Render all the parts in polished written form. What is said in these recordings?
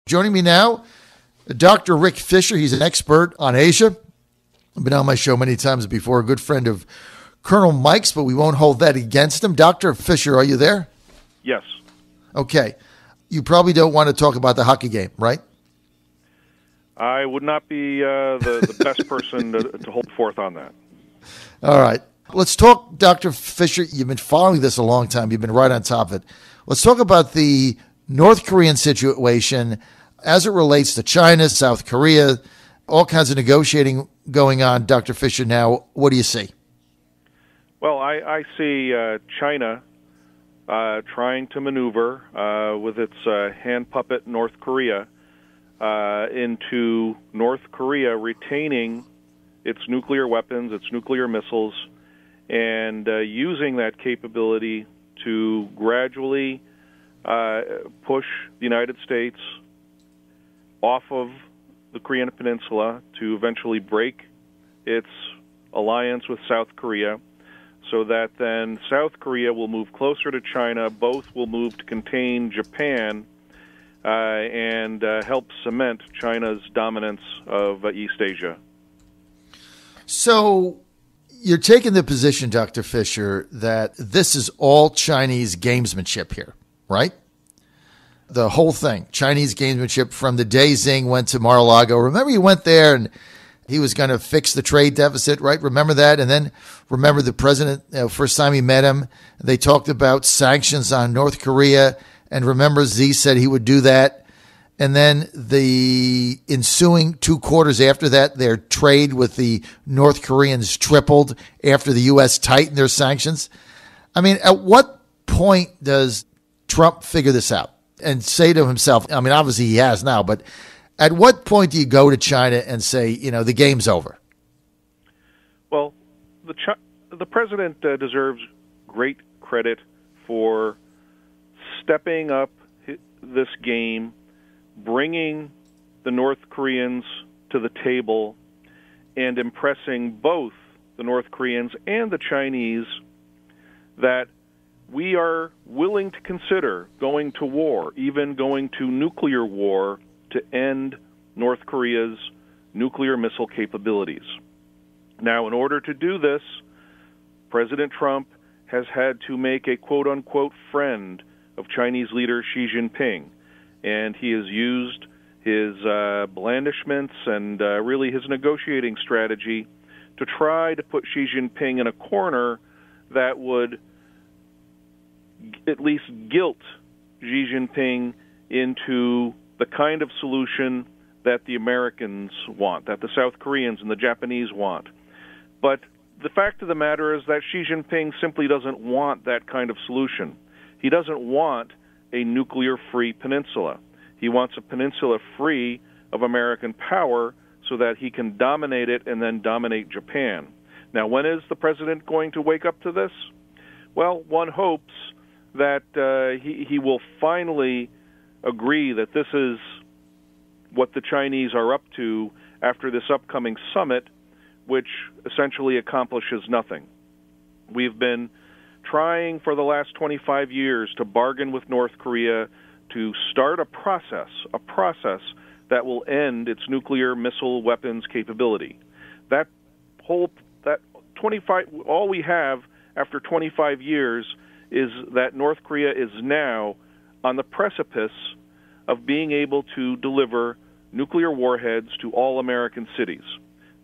Joining me now, Dr. Rick Fisher. He's an expert on Asia. I've been on my show many times before, a good friend of Colonel Mike's, but we won't hold that against him. Dr. Fisher, are you there? Yes. Okay. You probably don't want to talk about the hockey game, right? I would not be the best person to hold forth on that. All right. Let's talk, Dr. Fisher. You've been following this a long time. You've been right on top of it. Let's talk about the North Korean situation as it relates to China, South Korea, all kinds of negotiating going on. Dr. Fisher, now, what do you see? Well, I see China trying to maneuver with its hand puppet North Korea into North Korea retaining its nuclear weapons, its nuclear missiles, and using that capability to gradually push the United States off of the Korean Peninsula to eventually break its alliance with South Korea, so that then South Korea will move closer to China, both will move to contain Japan, and help cement China's dominance of East Asia. So you're taking the position, Dr. Fisher, that this is all Chinese gamesmanship here, right? The whole thing, Chinese gamesmanship from the day Xing went to Mar-a-Lago. Remember he went there and he was going to fix the trade deficit, right? Remember that? And then remember the president, first time he met him, they talked about sanctions on North Korea. And remember, Xi said he would do that. And then the ensuing 2 quarters after that, their trade with the North Koreans tripled after the U.S. tightened their sanctions. I mean, at what point does Trump figure this out and say to himself, I mean, obviously he has now, but at what point do you go to China and say, you know, the game's over? Well, the president deserves great credit for stepping up this game, bringing the North Koreans to the table, and impressing both the North Koreans and the Chinese that we are willing to consider going to war, even going to nuclear war, to end North Korea's nuclear missile capabilities. Now, in order to do this, President Trump has had to make a quote-unquote friend of Chinese leader Xi Jinping, and he has used his blandishments and really his negotiating strategy to try to put Xi Jinping in a corner that would at least guilt Xi Jinping into the kind of solution that the Americans want, that the South Koreans and the Japanese want. But the fact of the matter is that Xi Jinping simply doesn't want that kind of solution. He doesn't want a nuclear-free peninsula. He wants a peninsula free of American power so that he can dominate it and then dominate Japan. Now, when is the president going to wake up to this? Well, one hopes that he will finally agree that this is what the Chinese are up to after this upcoming summit, which essentially accomplishes nothing. We've been trying for the last 25 years to bargain with North Korea to start a process that will end its nuclear missile weapons capability. All we have after 25 years is that North Korea is now on the precipice of being able to deliver nuclear warheads to all American cities.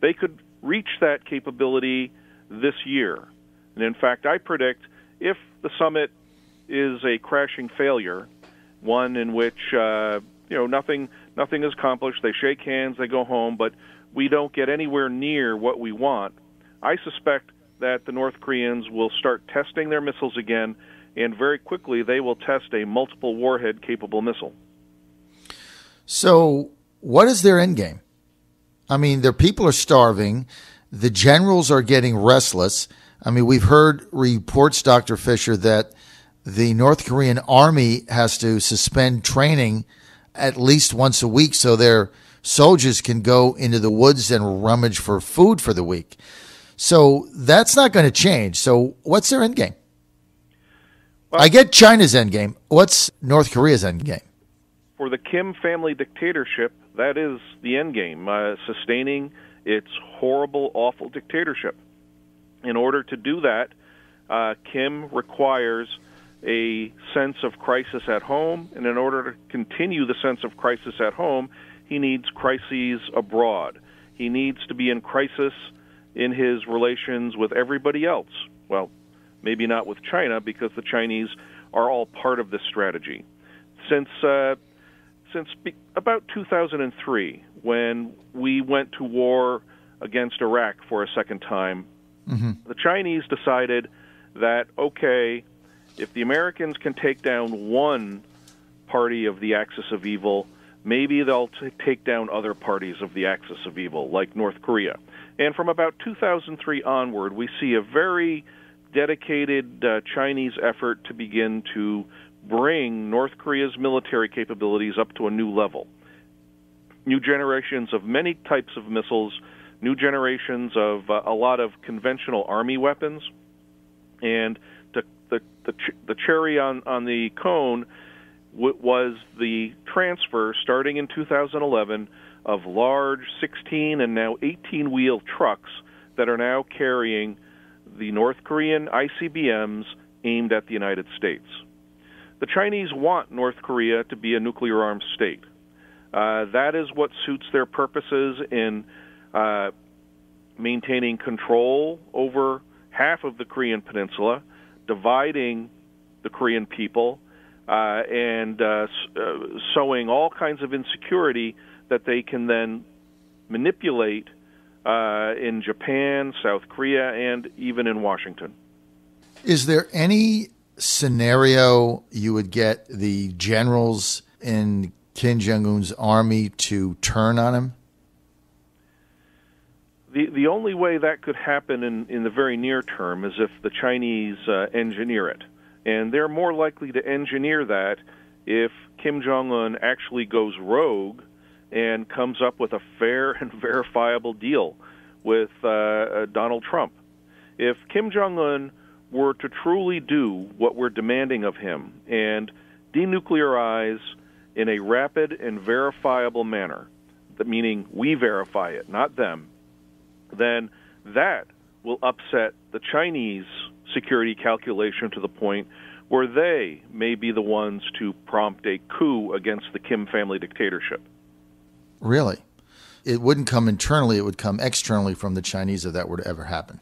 They could reach that capability this year. And in fact, I predict if the summit is a crashing failure, one in which nothing is accomplished, they shake hands, they go home, but we don't get anywhere near what we want, I suspect that the North Koreans will start testing their missiles again, and very quickly they will test a multiple warhead capable missile. So what is their end game? I mean, their people are starving. The generals are getting restless. I mean, we've heard reports, Dr. Fisher, that the North Korean army has to suspend training at least once a week so their soldiers can go into the woods and rummage for food for the week. So that's not going to change. So what's their end game? Well, I get China's end game. What's North Korea's end game? for the Kim family dictatorship, that is the end game, sustaining its horrible, awful dictatorship. In order to do that, Kim requires a sense of crisis at home, and in order to continue the sense of crisis at home, he needs crises abroad. He needs to be in crisis in his relations with everybody else. Well, maybe not with China, because the Chinese are all part of this strategy. Since about 2003, when we went to war against Iraq for a second time, the Chinese decided that, okay, if the Americans can take down one party of the axis of evil, maybe they'll take down other parties of the axis of evil, like North Korea. And from about 2003 onward, we see a very dedicated Chinese effort to begin to bring North Korea's military capabilities up to a new level. New generations of many types of missiles, new generations of a lot of conventional army weapons, and the cherry on the cone was the transfer, starting in 2011, of large 16 and now 18-wheel trucks that are now carrying the North Korean ICBMs aimed at the United States. The Chinese want North Korea to be a nuclear-armed state. That is what suits their purposes in maintaining control over half of the Korean peninsula, dividing the Korean people, and sowing all kinds of insecurity that they can then manipulate in Japan, South Korea, and even in Washington. Is there any scenario you would get the generals in Kim Jong-un's army to turn on him? The only way that could happen in the very near term is if the Chinese engineer it. And they're more likely to engineer that if Kim Jong-un actually goes rogue and comes up with a fair and verifiable deal with Donald Trump. If Kim Jong-un were to truly do what we're demanding of him and denuclearize in a rapid and verifiable manner, meaning we verify it, not them, then that will upset the Chinese security calculation to the point where they may be the ones to prompt a coup against the Kim family dictatorship. Really? It wouldn't come internally, it would come externally from the Chinese if that were to ever happen.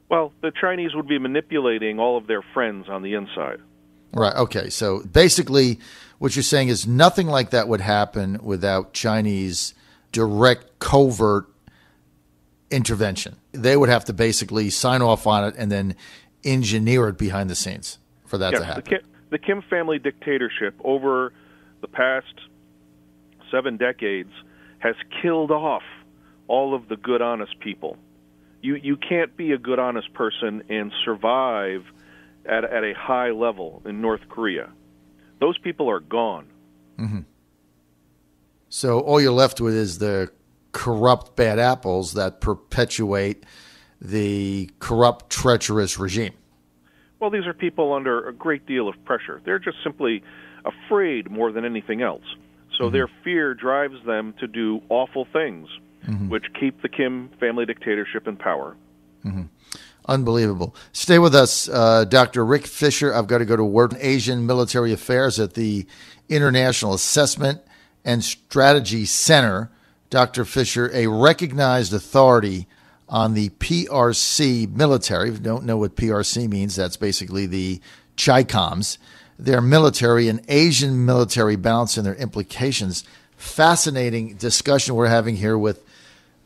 Well, the Chinese would be manipulating all of their friends on the inside. Right, okay. So basically what you're saying is nothing like that would happen without Chinese direct, covert intervention. They would have to basically sign off on it and then engineer it behind the scenes for that to happen. The Kim family dictatorship over the past 7 decades has killed off all of the good, honest people. You can't be a good, honest person and survive at a high level in North Korea. Those people are gone. Mm-hmm. So all you're left with is the corrupt bad apples that perpetuate the corrupt, treacherous regime. Well, these are people under a great deal of pressure. They're just simply afraid more than anything else. So their fear drives them to do awful things, which keep the Kim family dictatorship in power. Unbelievable. Stay with us, Dr. Rick Fisher. I've got to go to work in Asian military affairs at the International Assessment and Strategy Center. Dr. Fisher, a recognized authority on the PRC military. If you don't know what PRC means, that's basically the CHICOMs. Their military and Asian military balance and their implications. Fascinating discussion we're having here with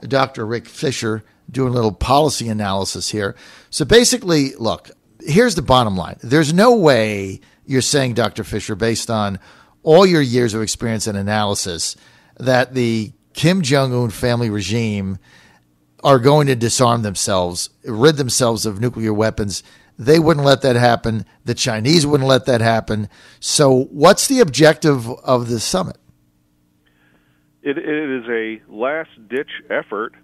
Dr. Rick Fisher, doing a little policy analysis here. So basically, look, here's the bottom line. There's no way you're saying, Dr. Fisher, based on all your years of experience and analysis, that the Kim Jong-un family regime are going to disarm themselves, rid themselves of nuclear weapons. They wouldn't let that happen. The Chinese wouldn't let that happen. So what's the objective of this summit? It is a last-ditch effort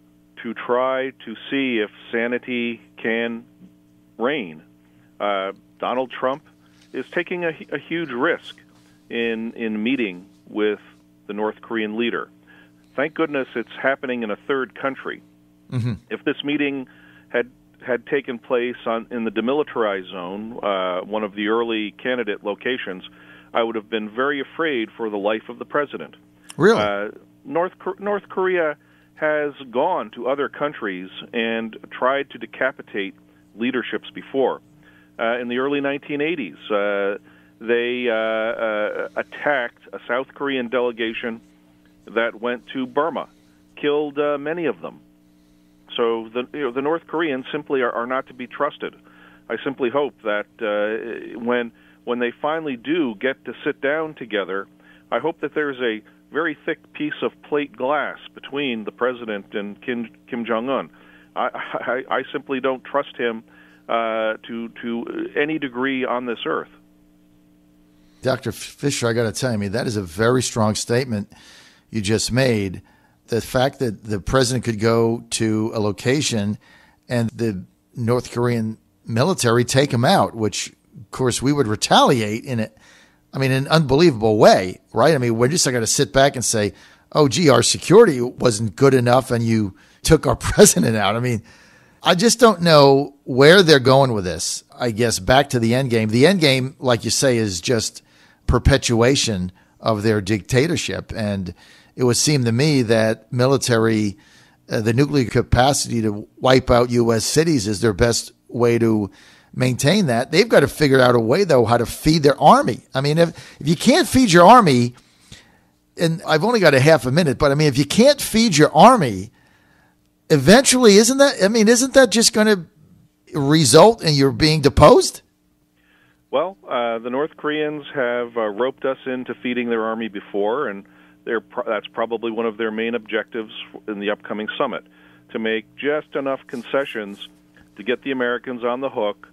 to try to see if sanity can reign. Donald Trump is taking a huge risk in meeting with the North Korean leader. Thank goodness it's happening in a third country. Mm-hmm. If this meeting had taken place in the demilitarized zone, one of the early candidate locations, I would have been very afraid for the life of the president. Really? North Korea has gone to other countries and tried to decapitate leaderships before. In the early 1980s, they attacked a South Korean delegation that went to Burma, killed many of them. So the North Koreans simply are not to be trusted. I simply hope that when they finally do get to sit down together, I hope that there's a very thick piece of plate glass between the president and Kim Jong-un. I simply don't trust him to any degree on this earth. Dr. Fisher, I got to tell you, that is a very strong statement you just made. The fact that the president could go to a location and the North Korean military take him out, which, of course, we would retaliate in an unbelievable way, right? We're just not going to sit back and say, oh, gee, our security wasn't good enough and you took our president out. I just don't know where they're going with this. I guess back to the end game. The end game, like you say, is just perpetuation of their dictatorship. And it would seem to me that military, the nuclear capacity to wipe out U.S. cities is their best way to maintain that. They've got to figure out a way, though, how to feed their army. If you can't feed your army, and I've only got a half a minute, but if you can't feed your army, eventually, isn't that just going to result in your being deposed? Well, the North Koreans have roped us into feeding their army before, and that's probably one of their main objectives in the upcoming summit, to make just enough concessions to get the Americans on the hook,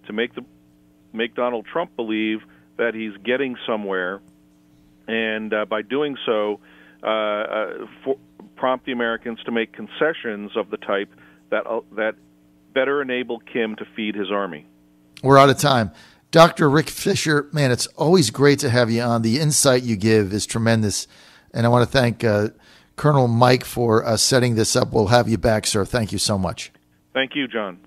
to make Donald Trump believe that he's getting somewhere, and by doing so, prompt the Americans to make concessions of the type that better enable Kim to feed his army. We're out of time. Dr. Rick Fisher, man, it's always great to have you on. The insight you give is tremendous. And I want to thank Colonel Mike for setting this up. We'll have you back, sir. Thank you so much. Thank you, John.